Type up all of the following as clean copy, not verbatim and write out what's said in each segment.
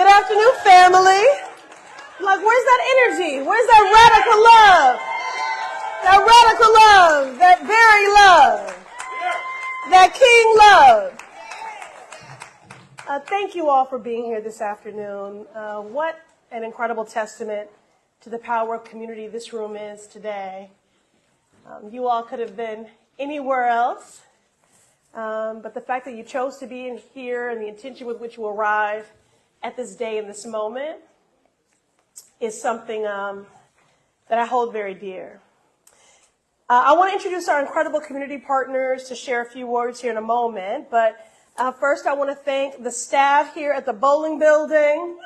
Good afternoon, family. Like, where's that energy? Where's that radical love? That radical love, that very love, that king love. Thank you all for being here this afternoon. What an incredible testament to the power of community this room is today. You all could have been anywhere else, but the fact that you chose to be in here and the intention with which you arrive at this day and this moment is something that I hold very dear. I want to introduce our incredible community partners to share a few words here in a moment, but first I want to thank the staff here at the Bowling Building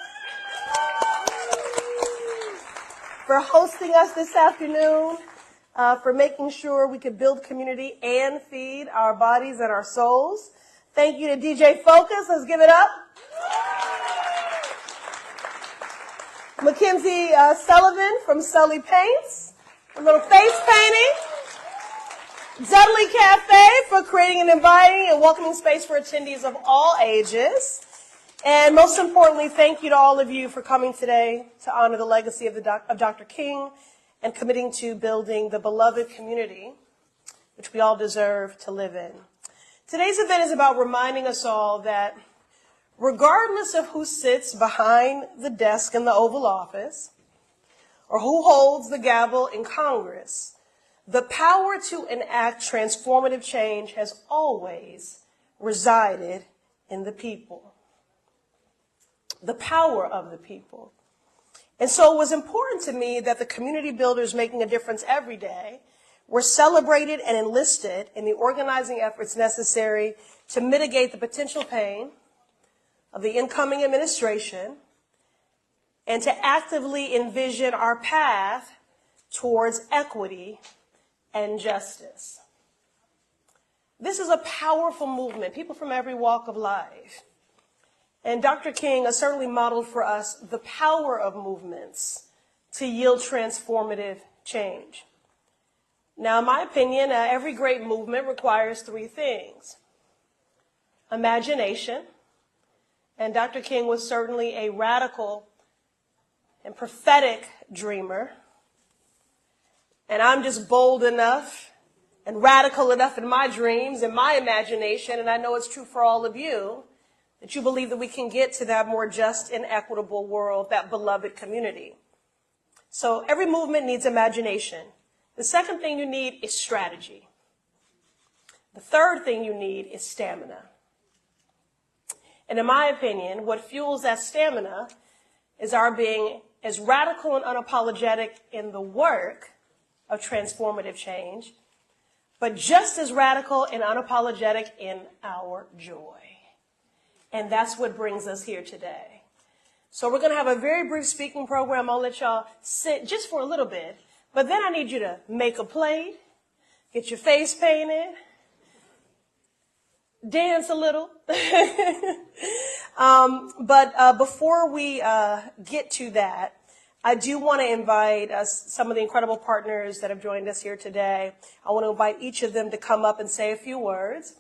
for hosting us this afternoon, for making sure we could build community and feed our bodies and our souls. Thank you to DJ Focus. Let's give it up. Mackenzie Sullivan from Sully Paints, a little face painting. Dudley Cafe for creating an inviting and welcoming space for attendees of all ages. And most importantly, thank you to all of you for coming today to honor the legacy of Dr. King and committing to building the beloved community which we all deserve to live in. Today's event is about reminding us all that regardless of who sits behind the desk in the Oval Office or who holds the gavel in Congress, the power to enact transformative change has always resided in the people. The power of the people. And so it was important to me that the community builders making a difference every day were celebrated and enlisted in the organizing efforts necessary to mitigate the potential pain of the incoming administration and to actively envision our path towards equity and justice. This is a powerful movement, people from every walk of life. And Dr. King has certainly modeled for us the power of movements to yield transformative change. Now, in my opinion, every great movement requires three things: imagination, and Dr. King was certainly a radical and prophetic dreamer. And I'm just bold enough and radical enough in my dreams and my imagination, and I know it's true for all of you, that you believe that we can get to that more just and equitable world, that beloved community. So every movement needs imagination. The second thing you need is strategy. The third thing you need is stamina. And in my opinion, what fuels that stamina is our being as radical and unapologetic in the work of transformative change, but just as radical and unapologetic in our joy. And that's what brings us here today. So we're going to have a very brief speaking program. I'll let y'all sit just for a little bit, but then I need you to make a plate, get your face painted, dance a little. But before we get to that, I do want to invite some of the incredible partners that have joined us here today. I want to invite each of them to come up and say a few words.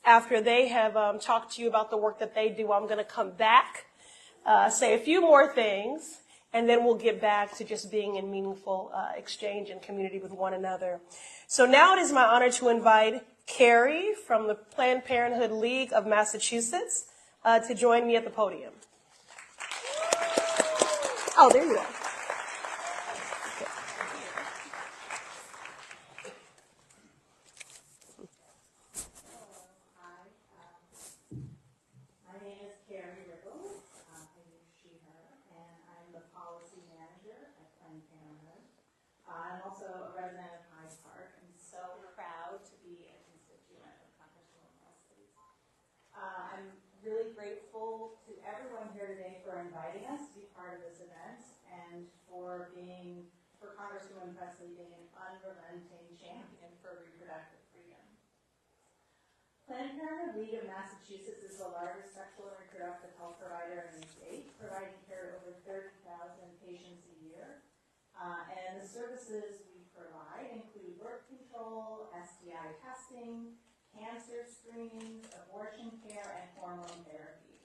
After they have talked to you about the work that they do, I'm going to come back, say a few more things, and then we'll get back to just being in meaningful exchange and community with one another. So now it is my honor to invite Carrie from the Planned Parenthood League of Massachusetts to join me at the podium. Oh, there you are. I'm also a resident of Hyde Park. I'm so proud to be a constituent of Congresswoman Pressley. I'm really grateful to everyone here today for inviting us to be part of this event and for Congresswoman Pressley being an unrelenting champion for reproductive freedom. Planned Parenthood League of Massachusetts is the largest sexual and reproductive health provider in the state, providing care to over 30,000 patients a year. And the services we provide include birth control, STI testing, cancer screenings, abortion care, and hormone therapy.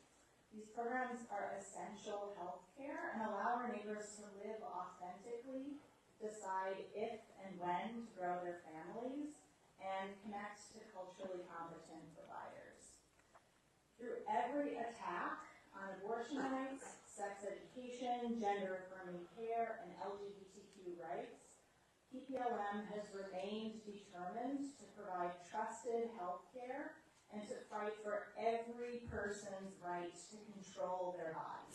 These programs are essential health care and allow our neighbors to live authentically, decide if and when to grow their families, and connect to culturally competent providers. Through every attack on abortion rights, sex education, gender-affirming care, and LGBTQ rights, PPLM has remained determined to provide trusted health care and to fight for every person's right to control their body.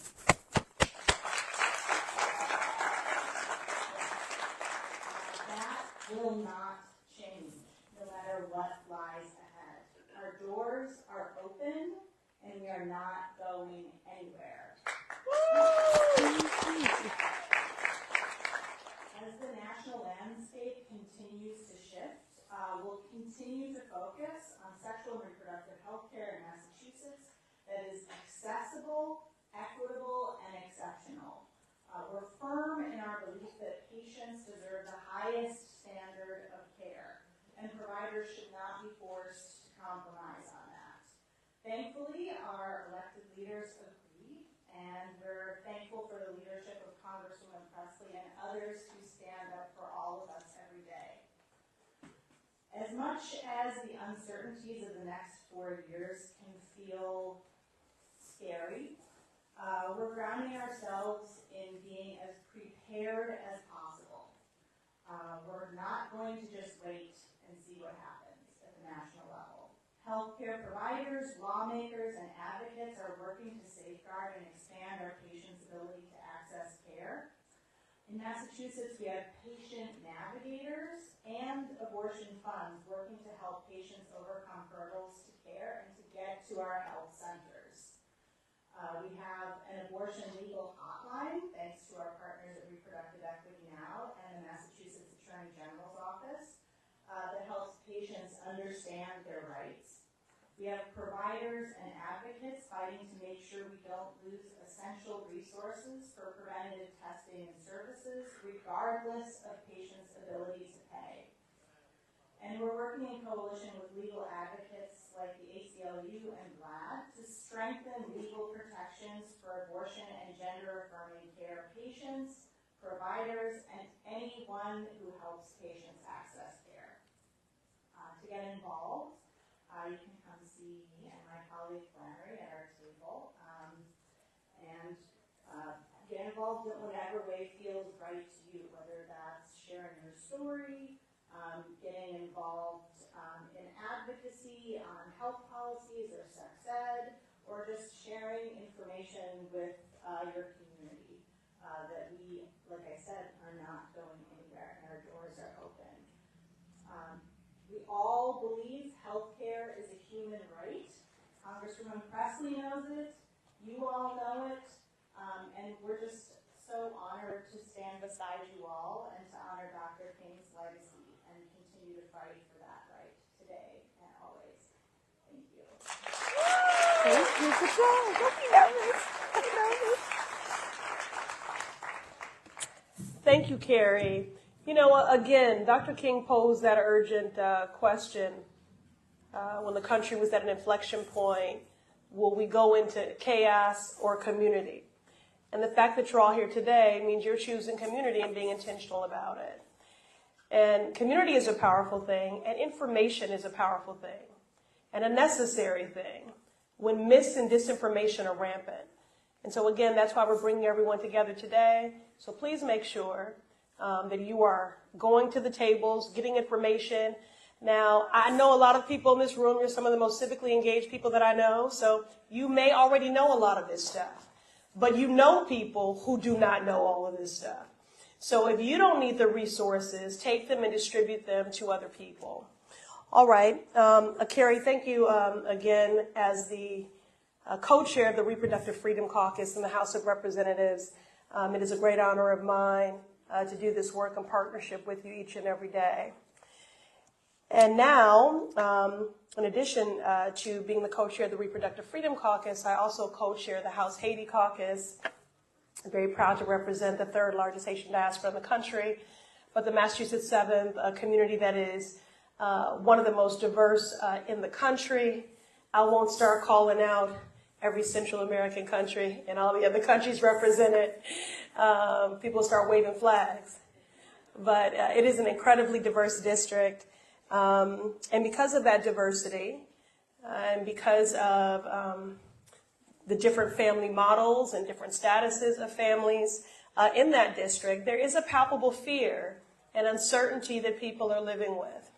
That will not change, no matter what lies ahead. Our doors are open, and we are not going anywhere. As the national landscape continues to shift, we'll continue to focus on sexual and reproductive health care in Massachusetts that is accessible, equitable, and exceptional. We're firm in our belief that patients deserve the highest standard of care, and providers should not be forced to compromise on that. Thankfully, our elected leaders agree, and we're thankful for the leadership of Congresswoman Pressley and others who stand up for all of us every day. As much as the uncertainties of the next 4 years can feel scary, we're grounding ourselves in being as prepared as possible. We're not going to just wait and see what happens at the national level. Healthcare providers, lawmakers, and advocates are working to safeguard and expand our patients' ability to access care. In Massachusetts, we have patient navigators and abortion funds working to help patients overcome hurdles to care and to get to our health centers. We have an abortion legal hotline, thanks to our partners at Reproductive Equity Now and the Massachusetts Attorney General's Office, that helps patients understand their rights. We have providers and advocates fighting to make sure we don't lose essential resources for preventative testing and services, regardless of patients' ability to pay. And we're working in coalition with legal advocates like the ACLU and GLAAD to strengthen legal protections for abortion and gender-affirming care patients, providers, and anyone who helps patients access care. To get involved, you can come see me and my colleague Flannery at our table, and get involved in whatever way feels right to you, whether that's sharing your story, getting involved in advocacy on health policies or sex ed, or just sharing information with your community. That we, like I said, are not going anywhere and our doors are open. We all believe healthcare is a human right. Congresswoman Pressley knows it, you all know it, and we're just so honored to stand beside you all and to honor Dr. King's legacy and continue to fight for that right today and always. Thank you. Thank you. Good job. Don't be nervous. Don't be nervous. Thank you, Carrie. You know, again, Dr. King posed that urgent question when the country was at an inflection point. Will we go into chaos or community? And the fact that you're all here today means you're choosing community and being intentional about it. And community is a powerful thing, and information is a powerful thing, and a necessary thing when mis and disinformation are rampant. And so again, that's why we're bringing everyone together today. So please make sure that you are going to the tables, getting information. Now, I know a lot of people in this room, you're some of the most civically engaged people that I know, so you may already know a lot of this stuff. But you know people who do not know all of this stuff. So if you don't need the resources, take them and distribute them to other people. All right. Carrie, thank you again as the co-chair of the Reproductive Freedom Caucus in the House of Representatives. It is a great honor of mine to do this work in partnership with you each and every day. And now, in addition to being the co-chair of the Reproductive Freedom Caucus, I also co-chair the House Haiti Caucus. I'm very proud to represent the third largest Haitian diaspora in the country, but the Massachusetts 7th, a community that is one of the most diverse in the country. I won't start calling out every Central American country and all the other countries represented, people start waving flags. But it is an incredibly diverse district. And because of that diversity, and because of the different family models and different statuses of families in that district, there is a palpable fear and uncertainty that people are living with.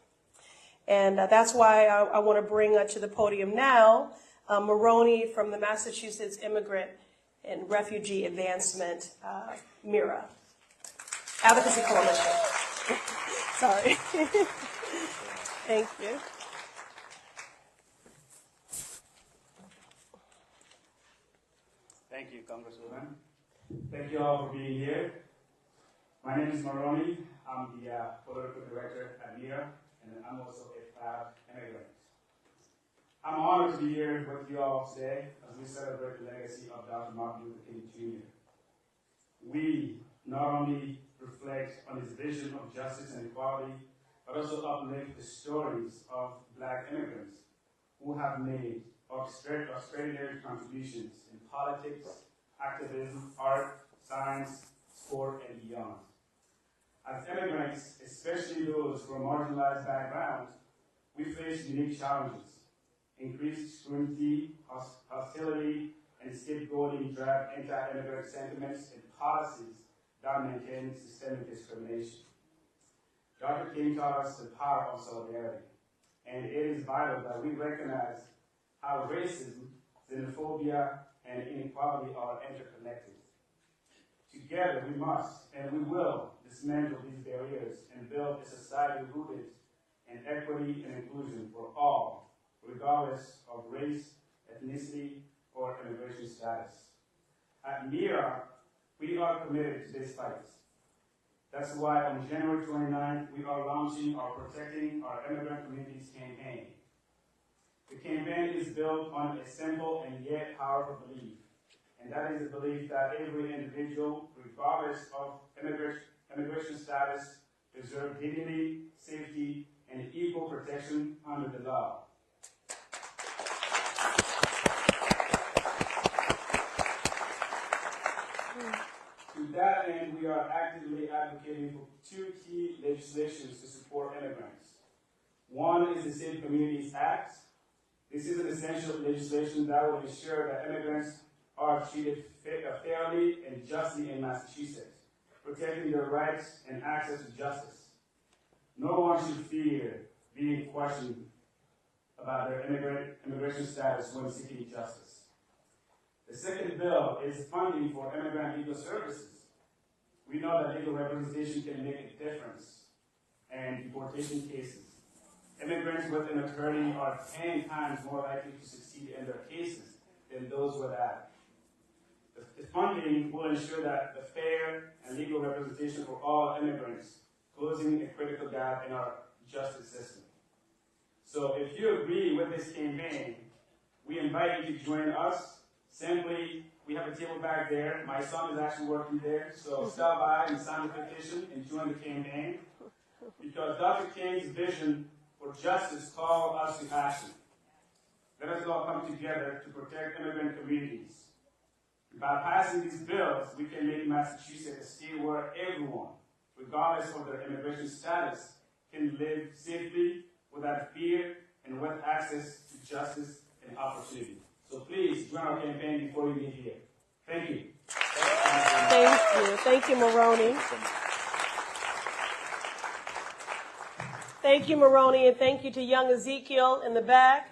And that's why I want to bring to the podium now Moroni from the Massachusetts Immigrant and Refugee Advancement, MIRA, Advocacy Coalition. Sorry. Thank you. Thank you, Congresswoman. Thank you all for being here. My name is Moroni. I'm the political director at MIRA, and I'm also a proud immigrant. I'm honored to be here with you all today as we celebrate the legacy of Dr. Martin Luther King Jr. We not only reflect on his vision of justice and equality, but also uplift the stories of Black immigrants who have made extraordinary contributions in politics, activism, art, science, sport, and beyond. As immigrants, especially those from marginalized backgrounds, we face unique challenges. Increased scrutiny, hostility, and scapegoating drive anti-immigrant sentiments and policies that maintain systemic discrimination. Dr. King taught us the power of solidarity, and it is vital that we recognize how racism, xenophobia, and inequality are interconnected. Together, we must, and we will, dismantle these barriers and build a society rooted in equity and inclusion for all, regardless of race, ethnicity, or immigration status. At MIRA, we are committed to this fight. That's why on January 29th, we are launching our Protecting Our Immigrant Communities campaign. The campaign is built on a simple and yet powerful belief, and that is the belief that every individual, regardless of immigration status, deserves dignity, safety, and equal protection under the law. To that end, we are actively advocating for two key legislations to support immigrants. One is the Safe Communities Act. This is an essential legislation that will ensure that immigrants are treated fairly and justly in Massachusetts, protecting their rights and access to justice. No one should fear being questioned about their immigration status when seeking justice. The second bill is funding for immigrant legal services. We know that legal representation can make a difference in deportation cases. Immigrants with an attorney are 10 times more likely to succeed in their cases than those without. The funding will ensure that the fair and legal representation for all immigrants, closing a critical gap in our justice system. So if you agree with this campaign, we invite you to join us. Simply, we have a table back there. My son is actually working there, so stop by and sign the petition and join the campaign. Because Dr. King's vision for justice calls us to action. Let us all come together to protect immigrant communities. By passing these bills, we can make Massachusetts a state where everyone, regardless of their immigration status, can live safely, without fear, and with access to justice and opportunity. So please join our campaign before you leave here. Thank you. Thank you. Thank you, Moroni. Thank you, Moroni, and thank you to young Ezekiel in the back.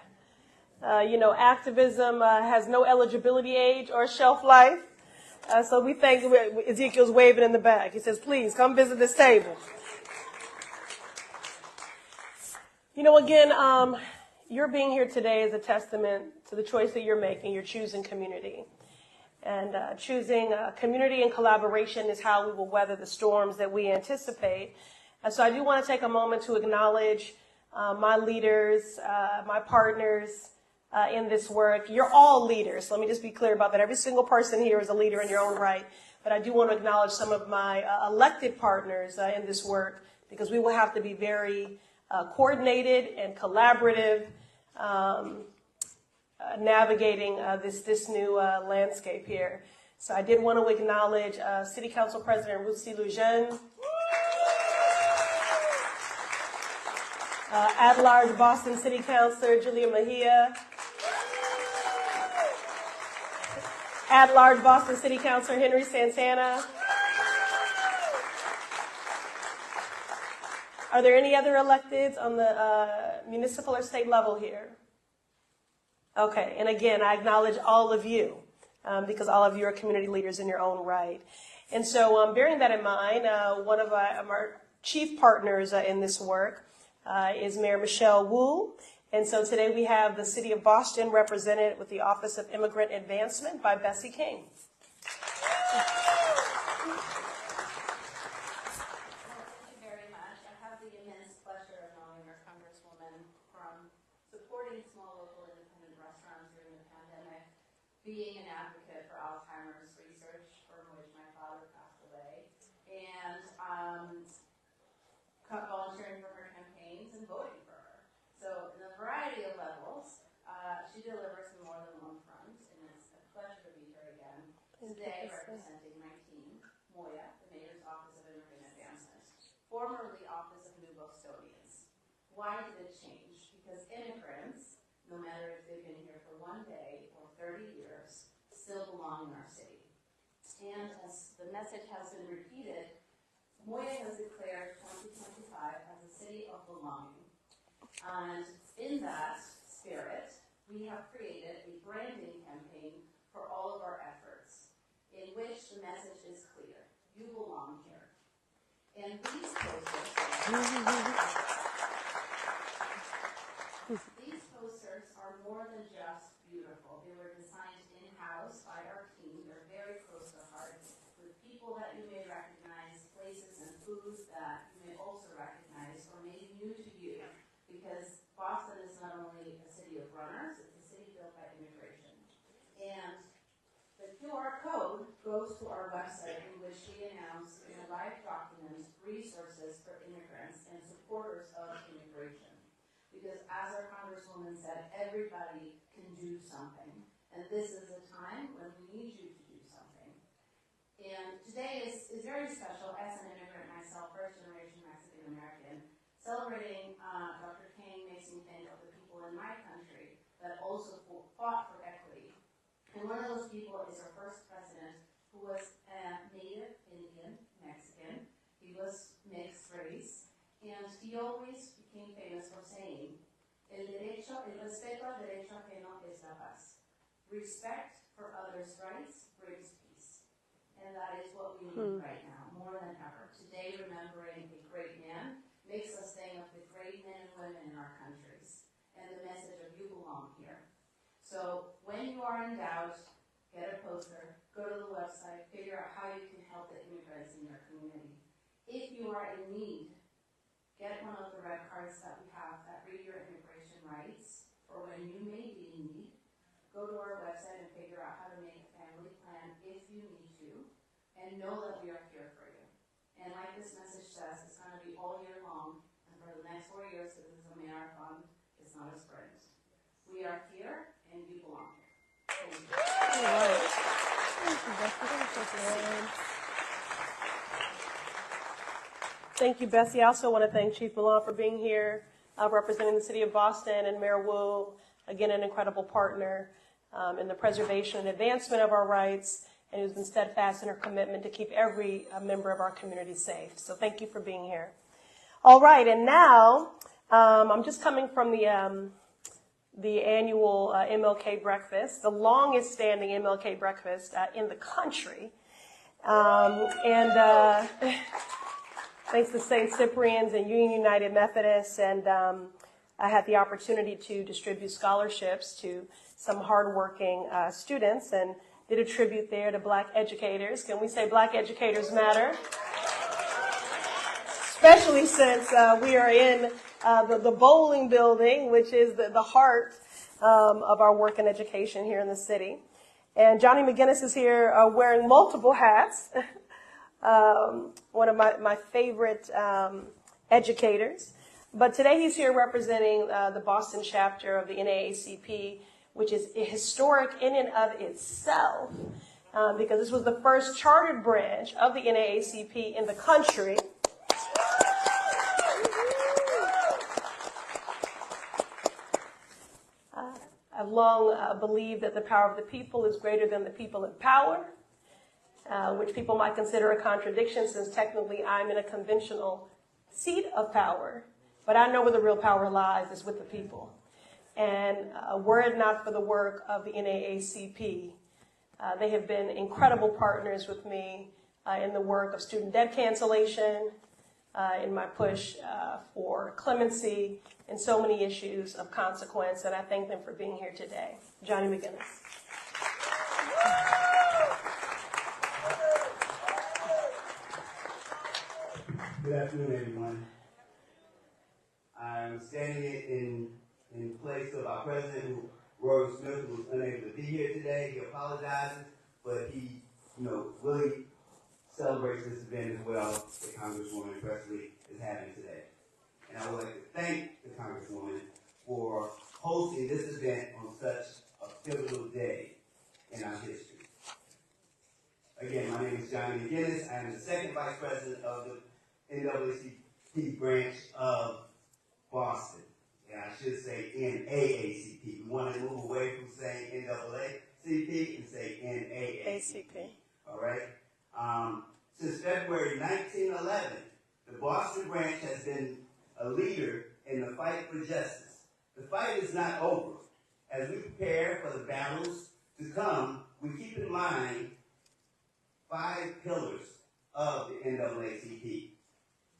Activism has no eligibility age or shelf life. So we thank Ezekiel's waving in the back. He says, please come visit this table. Again, your being here today is a testament to the choice that you're making. You're choosing community. And choosing community and collaboration is how we will weather the storms that we anticipate. So I do want to take a moment to acknowledge my leaders, my partners in this work. You're all leaders. Let me just be clear about that. Every single person here is a leader in your own right. But I do want to acknowledge some of my elected partners in this work, because we will have to be very coordinated and collaborative navigating this new landscape here. So I did want to acknowledge City Council President Ruth C. Lujan, at-large Boston City Councilor Julia Mejia, at-large Boston City Councilor Henry Santana. Are there any other electeds on the municipal or state level here? Okay, and again, I acknowledge all of you because all of you are community leaders in your own right. And so bearing that in mind, one of our chief partners in this work is Mayor Michelle Wu. And so today we have the City of Boston represented with the Office of Immigrant Advancement by Bessie King. Being an advocate for Alzheimer's research, from which my father passed away, and volunteering for her campaigns and voting for her. So in a variety of levels, she delivers in more than one front, and it's a pleasure to be here again today representing my team, Moya, the Mayor's Office of Immigrant Advancement, formerly Office of New Bostonians. Why did it change? Because immigrants, no matter if they've been here for 1 day or 30 years, still belong in our city. And as the message has been repeated, Moya has declared 2025 as a city of belonging. And in that spirit, we have created a branding campaign for all of our efforts, in which the message is clear: you belong here. And these posters are more than just beautiful. They were designed in-house by our team. They're very close to heart, with people that you may recognize, places and foods that you may also recognize or may be new to you, because Boston is not only a city of runners, it's a city built by immigration. And the QR code goes to our website, in which we announce in a live document resources for immigrants and supporters of immigration. Because as our Congresswoman said, everybody can do something. And this is a time when we need you to do something. And today is very special as an immigrant myself, first-generation Mexican-American. Celebrating Dr. King makes me think of the people in my country that also fought for equity. And one of those people is our first president, who was Native, Indian, Mexican. He was mixed race. And he always became famous for saying, el respeto al derecho ajeno es la paz. Respect for others' rights brings peace. And that is what we need right now, more than ever. Today, remembering a great man makes us think of the great men and women in our countries, and the message of you belong here. So when you are in doubt, get a poster, go to the website, figure out how you can help the immigrants in your community. If you are in need, get one of the red cards that we have that read your immigration rights, or when you may be in need. Go to our website and figure out how to make a family plan if you need to, and know that we are here for you. And like this message says, it's going to be all year long, and for the next 4 years, because this is a marathon, it's not a sprint. We are here, and you belong here. Thank you. Thank you, Bessie. I also want to thank Chief Milan for being here, representing the City of Boston, and Mayor Wu, again, an incredible partner in the preservation and advancement of our rights, and who's been steadfast in her commitment to keep every member of our community safe. So thank you for being here. All right, and now I'm just coming from the annual MLK breakfast, the longest standing MLK breakfast in the country. Thanks to St. Cyprian's and Union United Methodists, and I had the opportunity to distribute scholarships to some hardworking students, and did a tribute there to Black educators. Can we say Black educators matter? Especially since we are in the bowling building, which is the heart of our work in education here in the city. And Johnny McGinnis is here wearing multiple hats. One of my favorite educators. But today he's here representing the Boston chapter of the NAACP, which is historic in and of itself, because this was the first chartered branch of the NAACP in the country. I've long believed that the power of the people is greater than the people in power, which people might consider a contradiction, since technically I'm in a conventional seat of power. But I know where the real power lies is with the people. And were it not for the work of the NAACP, they have been incredible partners with me in the work of student debt cancellation, in my push for clemency, and so many issues of consequence. And I thank them for being here today. Johnny McGinnis. Good afternoon, everyone. I'm standing in place of our president, Roy Smith, who was unable to be here today. He apologizes, but he, really celebrates this event as well that Congresswoman Pressley is having today. And I would like to thank the Congresswoman for hosting this event on such a pivotal day in our history. Again, my name is Johnny McGinnis. I am the second vice president of the NAACP branch of Boston. And I should say NAACP. We want to move away from saying NAACP and say NAACP. All right? Since February 1911, the Boston branch has been a leader in the fight for justice. The fight is not over. As we prepare for the battles to come, we keep in mind 5 pillars of the NAACP.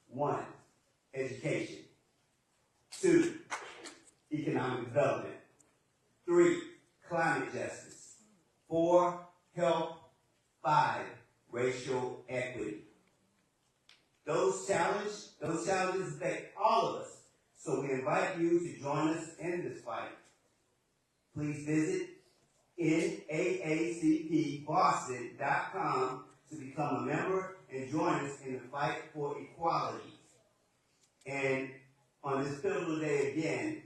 1, education. 2, economic development. 3, climate justice. 4, health. 5, racial equity. Those challenges affect all of us. So we invite you to join us in this fight. Please visit naacpboston.com to become a member and join us in the fight for equality. And on this pivotal day again,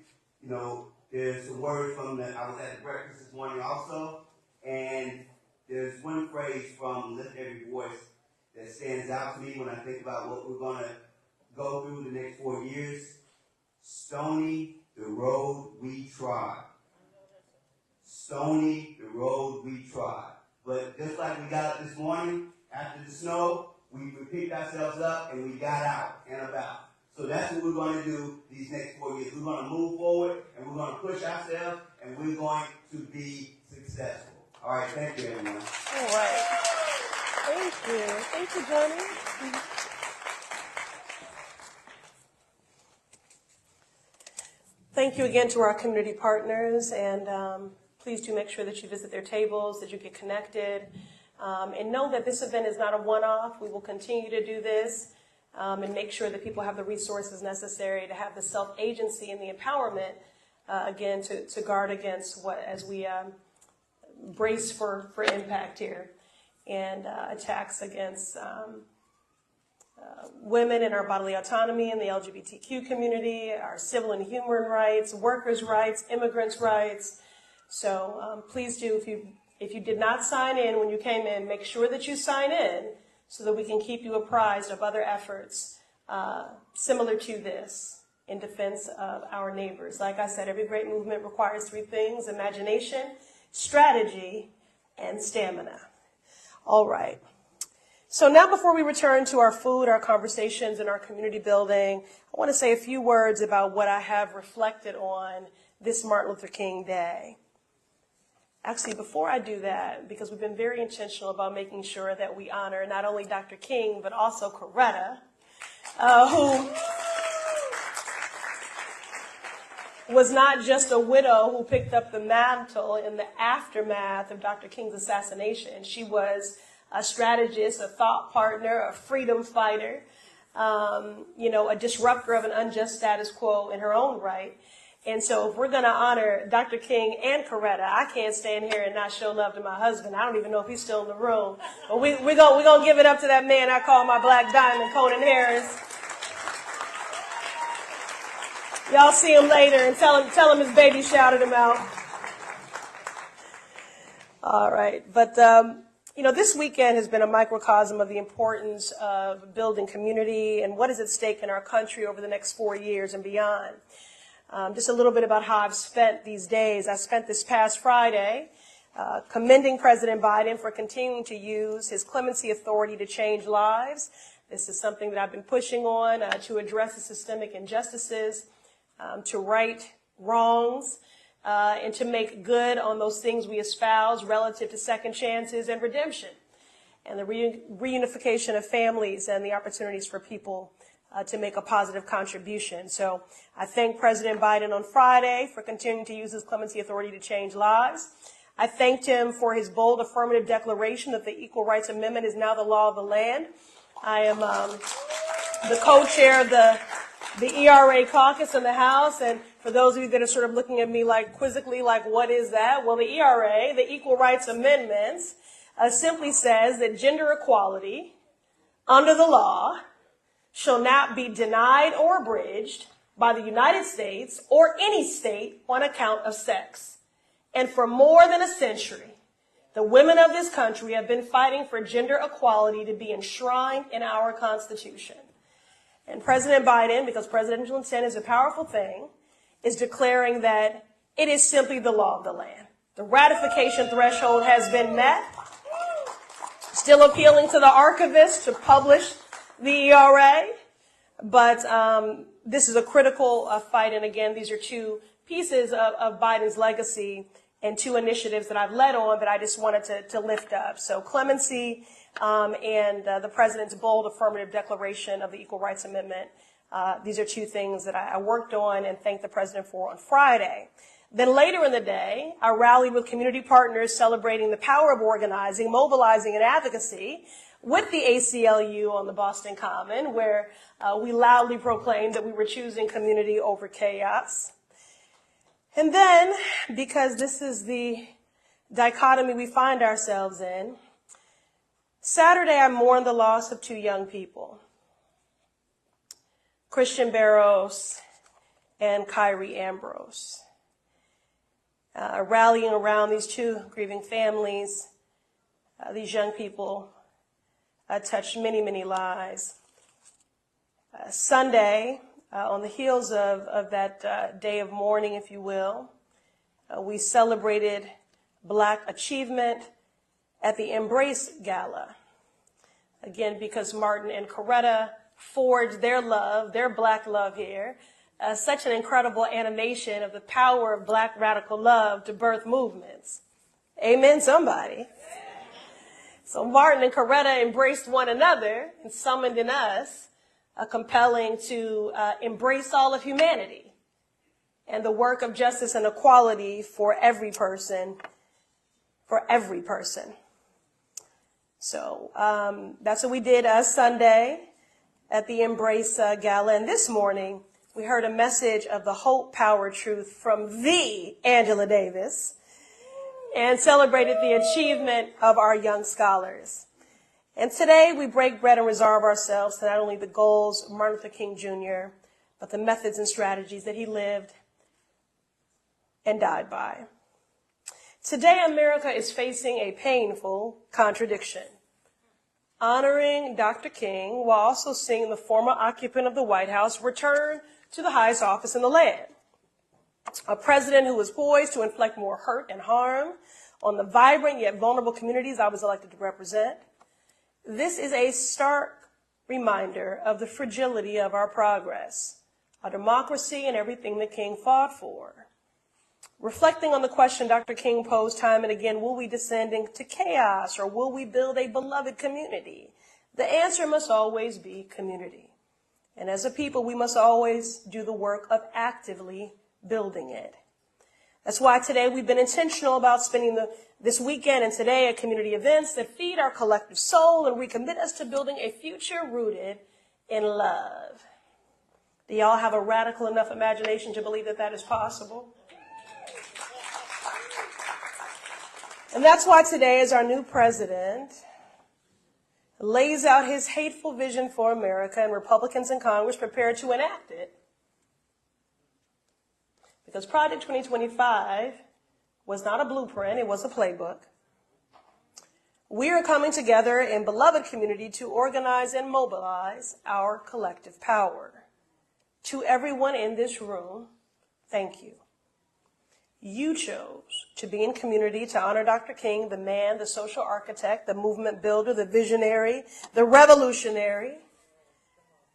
there's some words from I was at the breakfast this morning also, and there's one phrase from Lift Every Voice that stands out to me when I think about what we're going to go through the next 4 years. Stony the road we trod. Stony the road we trod. But just like we got up this morning, after the snow, we picked ourselves up and we got out and about. So that's what we're going to do these next 4 years. We're going to move forward and we're going to push ourselves and we're going to be successful. All right, thank you, everyone. All right. Thank you. Thank you, Johnny. Thank you again to our community partners, and please do make sure that you visit their tables, that you get connected, and know that this event is not a one-off. We will continue to do this and make sure that people have the resources necessary to have the self-agency and the empowerment, again, to guard against as we brace for impact here, and attacks against women and our bodily autonomy in the LGBTQ community, our civil and human rights, workers' rights, immigrants' rights. So please do, if you did not sign in when you came in, make sure that you sign in so that we can keep you apprised of other efforts similar to this in defense of our neighbors. Like I said, every great movement requires 3 things: imagination, strategy, and stamina. All right. So now, before we return to our food, our conversations, and our community building, I want to say a few words about what I have reflected on this Martin Luther King Day. Actually, before I do that, because we've been very intentional about making sure that we honor not only Dr. King, but also Coretta, who was not just a widow who picked up the mantle in the aftermath of Dr. King's assassination. She was a strategist, a thought partner, a freedom fighter, a disruptor of an unjust status quo in her own right. And so if we're going to honor Dr. King and Coretta, I can't stand here and not show love to my husband. I don't even know if he's still in the room. But we're going to give it up to that man I call my black diamond, Conan Harris. Y'all see him later and tell him his baby shouted him out. All right. But, this weekend has been a microcosm of the importance of building community and what is at stake in our country over the next 4 years and beyond. Just a little bit about how I've spent these days. I spent this past Friday commending President Biden for continuing to use his clemency authority to change lives. This is something that I've been pushing on to address the systemic injustices, to right wrongs, and to make good on those things we espouse relative to second chances and redemption, and the reunification of families and the opportunities for people to make a positive contribution. So I thank President Biden on Friday for continuing to use his clemency authority to change lives. I thanked him for his bold affirmative declaration that the Equal Rights Amendment is now the law of the land. I am the co-chair of the ERA caucus in the House, and for those of you that are sort of looking at me like quizzically, like what is that? Well, the ERA, the Equal Rights Amendments, simply says that gender equality under the law shall not be denied or abridged by the United States or any state on account of sex. And for more than a century, the women of this country have been fighting for gender equality to be enshrined in our Constitution. And President Biden, because presidential intent is a powerful thing, is declaring that it is simply the law of the land. The ratification threshold has been met. Still appealing to the archivist to publish the ERA, but this is a critical fight. And again, these are two pieces of Biden's legacy and two initiatives that I've led on, but I just wanted to lift up. So clemency and the president's bold affirmative declaration of the Equal Rights Amendment. These are two things that I worked on and thanked the president for on Friday. Then later in the day, I rallied with community partners celebrating the power of organizing, mobilizing, and advocacy with the ACLU on the Boston Common, where we loudly proclaimed that we were choosing community over chaos. And then, because this is the dichotomy we find ourselves in, Saturday I mourned the loss of two young people, Christian Barros and Kyrie Ambrose. Rallying around these two grieving families, these young people touched many, many lives. Sunday, on the heels of that day of mourning, if you will, we celebrated Black achievement at the Embrace Gala. Again, because Martin and Coretta forged their love, their Black love here, such an incredible animation of the power of Black radical love to birth movements. Amen, somebody. So Martin and Coretta embraced one another and summoned in us a compelling to embrace all of humanity and the work of justice and equality for every person, So that's what we did Sunday at the Embrace Gala. And this morning, we heard a message of the hope, power, truth from the Angela Davis and celebrated the achievement of our young scholars. And today we break bread and reserve ourselves to not only the goals of Martin Luther King Jr., but the methods and strategies that he lived and died by. Today, America is facing a painful contradiction. Honoring Dr. King while also seeing the former occupant of the White House return to the highest office in the land. A president who was poised to inflict more hurt and harm on the vibrant yet vulnerable communities I was elected to represent. This is a stark reminder of the fragility of our progress, our democracy, and everything that King fought for. Reflecting on the question Dr. King posed time and again, will we descend into chaos or will we build a beloved community? The answer must always be community. And as a people, we must always do the work of actively building it. That's why today we've been intentional about spending this weekend and today at community events that feed our collective soul and recommit us to building a future rooted in love. Do y'all have a radical enough imagination to believe that that is possible? And that's why today, as our new president lays out his hateful vision for America and Republicans in Congress prepare to enact it, because Project 2025 was not a blueprint, it was a playbook. We are coming together in beloved community to organize and mobilize our collective power. To everyone in this room, thank you. You chose to be in community to honor Dr. King, the man, the social architect, the movement builder, the visionary, the revolutionary,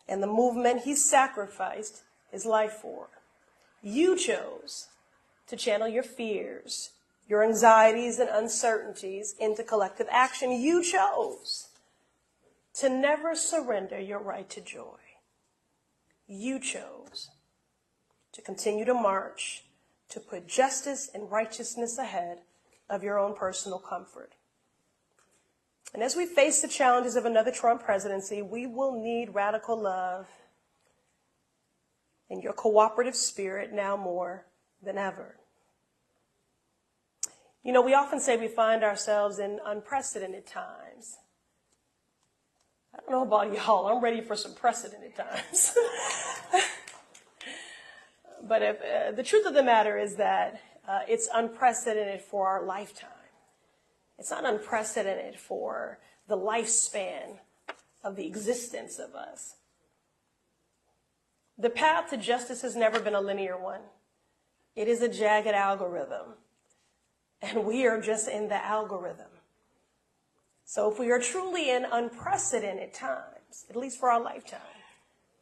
and the movement he sacrificed his life for. You chose to channel your fears, your anxieties and uncertainties into collective action. You chose to never surrender your right to joy. You chose to continue to march, to put justice and righteousness ahead of your own personal comfort. And as we face the challenges of another Trump presidency, we will need radical love and your cooperative spirit now more than ever. You know, we often say we find ourselves in unprecedented times. I don't know about y'all, I'm ready for some precedented times. But the truth of the matter is that it's unprecedented for our lifetime. It's not unprecedented for the lifespan of the existence of us. The path to justice has never been a linear one. It is a jagged algorithm. And we are just in the algorithm. So if we are truly in unprecedented times, at least for our lifetime,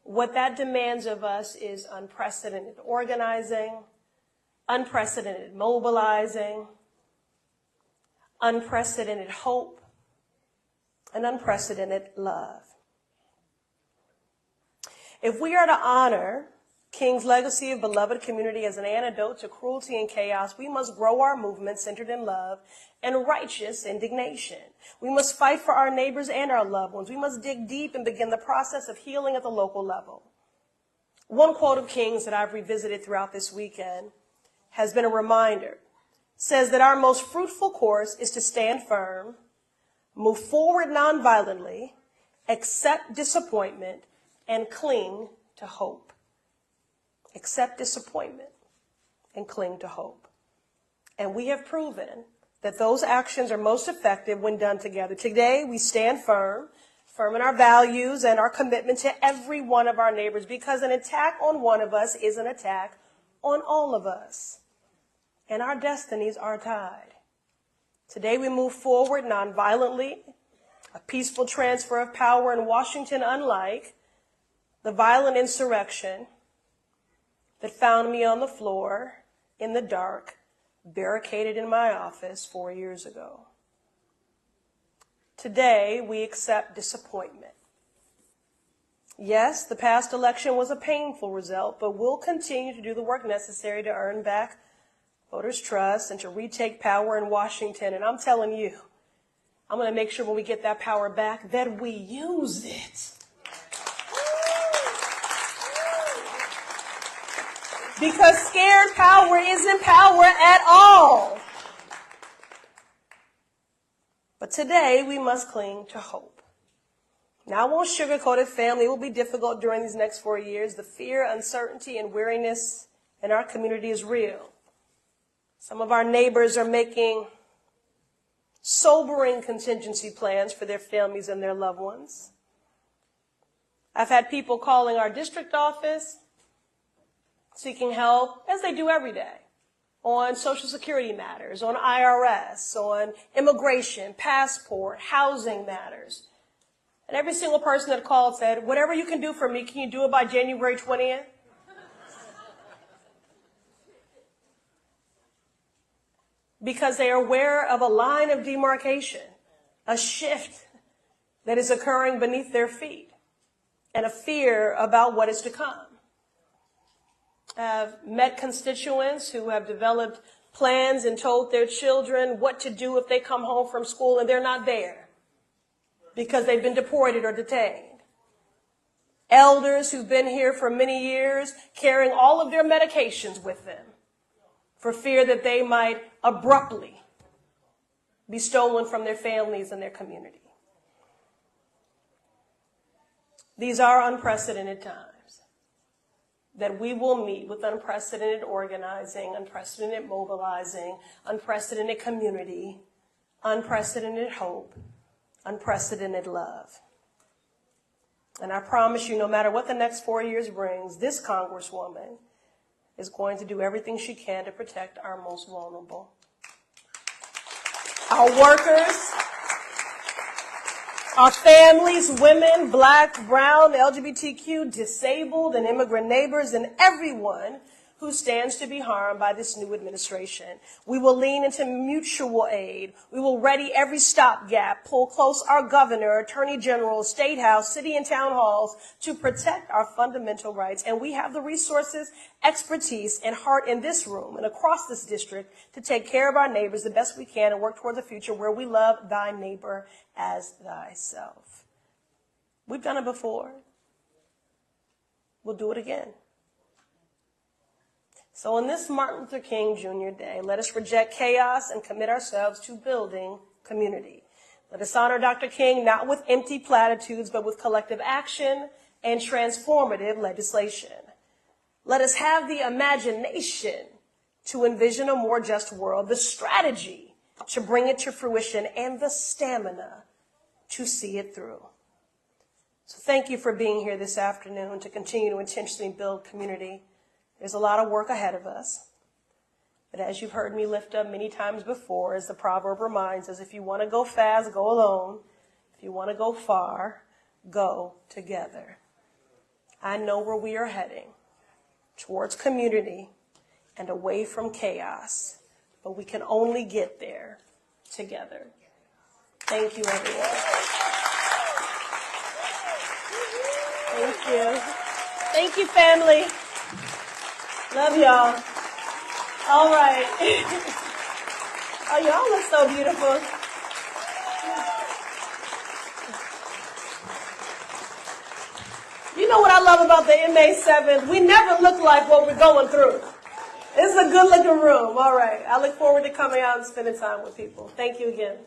what that demands of us is unprecedented organizing, unprecedented mobilizing, unprecedented hope, and unprecedented love. If we are to honor King's legacy of beloved community as an antidote to cruelty and chaos, we must grow our movement centered in love and righteous indignation. We must fight for our neighbors and our loved ones. We must dig deep and begin the process of healing at the local level. One quote of King's that I've revisited throughout this weekend has been a reminder. It says that our most fruitful course is to stand firm, move forward nonviolently, accept disappointment, and cling to hope. Accept disappointment and cling to hope. And we have proven that those actions are most effective when done together. Today, we stand firm in our values and our commitment to every one of our neighbors, because an attack on one of us is an attack on all of us. And our destinies are tied. Today, we move forward nonviolently, a peaceful transfer of power in Washington, unlike the violent insurrection that found me on the floor in the dark, barricaded in my office 4 years ago. Today, we accept disappointment. Yes, the past election was a painful result, but we'll continue to do the work necessary to earn back voters' trust and to retake power in Washington. And I'm telling you, I'm going to make sure when we get that power back that we use it. Because scared power isn't power at all. But today, we must cling to hope. Now, I won't sugarcoat it, family. It will be difficult during these next 4 years. The fear, uncertainty, and weariness in our community is real. Some of our neighbors are making sobering contingency plans for their families and their loved ones. I've had people calling our district office, seeking help, as they do every day, on Social Security matters, on IRS, on immigration, passport, housing matters. And every single person that called said, whatever you can do for me, can you do it by January 20th? Because they are aware of a line of demarcation, a shift that is occurring beneath their feet, and a fear about what is to come. I've met constituents who have developed plans and told their children what to do if they come home from school and they're not there because they've been deported or detained. Elders who've been here for many years carrying all of their medications with them for fear that they might abruptly be stolen from their families and their community. These are unprecedented times that we will meet with unprecedented organizing, unprecedented mobilizing, unprecedented community, unprecedented hope, unprecedented love. And I promise you, no matter what the next 4 years brings, this Congresswoman is going to do everything she can to protect our most vulnerable. Our workers, our families, women, black, brown, LGBTQ, disabled, and immigrant neighbors, and everyone who stands to be harmed by this new administration. We will lean into mutual aid. We will ready every stopgap, pull close our governor, attorney general, state house, city and town halls to protect our fundamental rights. And we have the resources, expertise, and heart in this room and across this district to take care of our neighbors the best we can and work towards a future where we love thy neighbor as thyself. We've done it before. We'll do it again. So on this Martin Luther King Jr. Day, let us reject chaos and commit ourselves to building community. Let us honor Dr. King not with empty platitudes, but with collective action and transformative legislation. Let us have the imagination to envision a more just world, the strategy to bring it to fruition, and the stamina to see it through. So thank you for being here this afternoon to continue to intentionally build community. There's a lot of work ahead of us. But as you've heard me lift up many times before, as the proverb reminds us, if you want to go fast, go alone. If you want to go far, go together. I know where we are heading, towards community and away from chaos. But we can only get there together. Thank you, everyone. Thank you. Thank you, family. Love y'all. All right. Oh, y'all look so beautiful. You know what I love about the MA7? We never look like what we're going through. This is a good looking room. All right. I look forward to coming out and spending time with people. Thank you again.